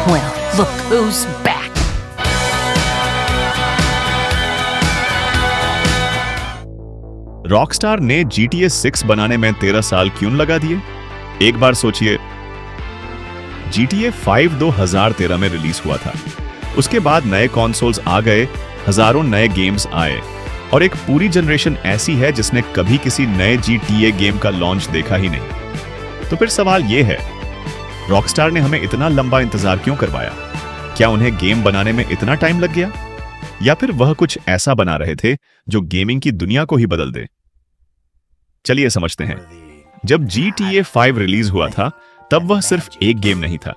Well, look who's back. Rockstar ने GTA 6 बनाने में 13 साल क्यों लगा दिए? एक बार सोचिए, GTA 5 2013 में रिलीज हुआ था। उसके बाद नए कॉन्सोल्स आ गए, हजारों नए गेम्स आए और एक पूरी जनरेशन ऐसी है जिसने कभी किसी नए GTA गेम का लॉन्च देखा ही नहीं। तो फिर सवाल यह है, रॉकस्टार ने हमें इतना लंबा इंतजार क्यों करवाया? क्या उन्हें गेम बनाने में इतना टाइम लग गया, या फिर वह कुछ ऐसा बना रहे थे जो गेमिंग की दुनिया को ही बदल दे? चलिए समझते हैं। जब GTA 5 रिलीज हुआ था तब वह सिर्फ एक गेम नहीं था,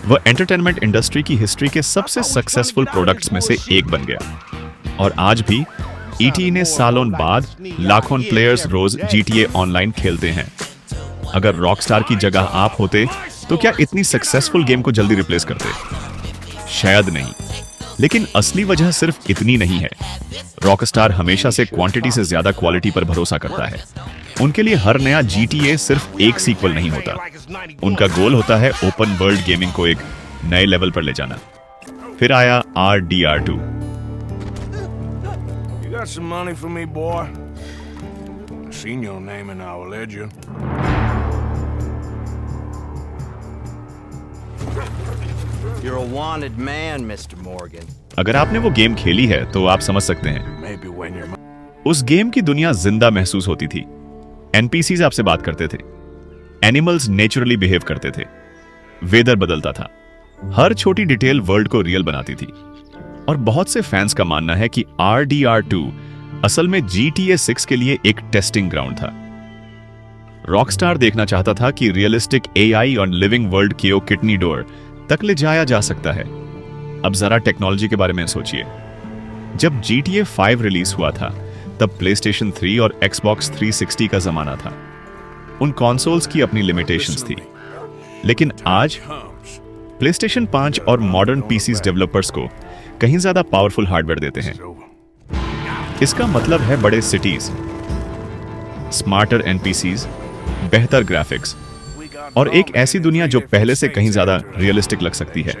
वह एंटरटेनमेंट इंडस्ट्री की हिस्ट्री के सबसे सक्सेसफुल प्रोडक्ट्स में से एक बन गया। और आज भी ET ने सालों बाद लाखों प्लेयर्स रोज GTA ऑनलाइन खेलते हैं। अगर रॉकस्टार की जगह आप होते तो क्या इतनी सक्सेसफुल गेम को जल्दी रिप्लेस करते? शायद नहीं। लेकिन असली वजह सिर्फ इतनी नहीं है। रॉकस्टार हमेशा से क्वांटिटी से ज्यादा क्वालिटी पर भरोसा करता है। उनके लिए हर नया GTA सिर्फ एक सीक्वल नहीं होता, उनका गोल होता है ओपन वर्ल्ड गेमिंग को एक नए लेवल पर ले जाना। फिर आया RDR2। You got some money for me, boy? I've seen your name in our ledger. You're a wanted man, Mr. Morgan. अगर आपने वो गेम खेली है तो आप समझ सकते हैं। Maybe when you're उस गेम की दुनिया जिंदा महसूस होती थी। NPCs आपसे बात करते थे, एनिमल्स नेचुरली बिहेव करते थे, वेदर बदलता था, हर छोटी डिटेल वर्ल्ड को रियल बनाती थी। और बहुत से फैंस का मानना है कि RDR2 असल में GTA 6 के लिए एक टेस्टिंग ग्राउंड था। रॉकस्टार देखना चाहता था कि रियलिस्टिक AI और लिविंग वर्ल्ड की कितनी डोर तक ले जाया जा सकता है। अब जरा टेक्नोलॉजी के बारे में सोचिए। जब GTA 5 रिलीज हुआ था तब PlayStation 3 और Xbox 360 का जमाना था। उन कॉन्सोल्स की अपनी लिमिटेशंस थी, लेकिन आज PlayStation 5 और मॉडर्न PCs डेवलपर्स को कहीं ज्यादा पावरफुल हार्डवेयर देते हैं। इसका मतलब है बड़े सिटीज, स्मार्टर NPCs, बेहतर ग्राफिक्स और एक ऐसी दुनिया जो पहले से कहीं ज्यादा रियलिस्टिक लग सकती है।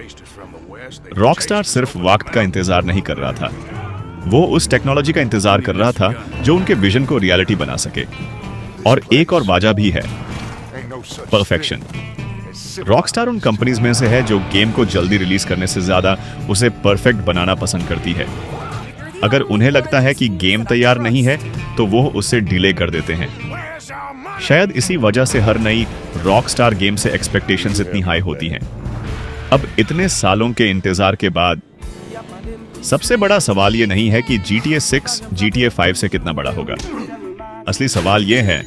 रॉकस्टार सिर्फ वक्त का इंतजार नहीं कर रहा था, वो उस टेक्नोलॉजी का इंतजार कर रहा था जो उनके विजन को रियलिटी बना सके। और एक और वाजा भी है, परफेक्शन। रॉकस्टार उन कंपनीज में से है जो गेम को जल्दी रिलीज करने से ज्यादा उसे परफेक्ट बनाना पसंद करती है। अगर उन्हें लगता है कि गेम तैयार नहीं है तो वो उसे डिले कर देते हैं। शायद इसी वजह से हर नई रॉकस्टार गेम से एक्सपेक्टेशंस इतनी हाई होती हैं। अब इतने सालों के इंतजार के बाद सबसे बड़ा सवाल ये नहीं है कि GTA 6 GTA 5 से कितना बड़ा होगा। असली सवाल ये है,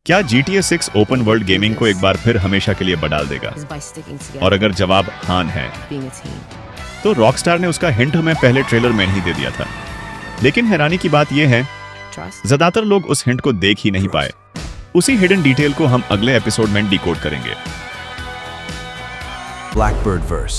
क्या GTA 6 ओपन वर्ल्ड गेमिंग को एक बार फिर हमेशा के लिए बदल देगा? और अगर जवाब हाँ है तो रॉकस्टार ने उसका हिंट हमें पहले ट्रेलर में ही दे दिया था। लेकिन हैरानी की बात यह है, ज्यादातर लोग उस हिंट को देख ही नहीं पाए। उसी हिडन डिटेल को हम अगले एपिसोड में डिकोड करेंगे। Blackbird Verse.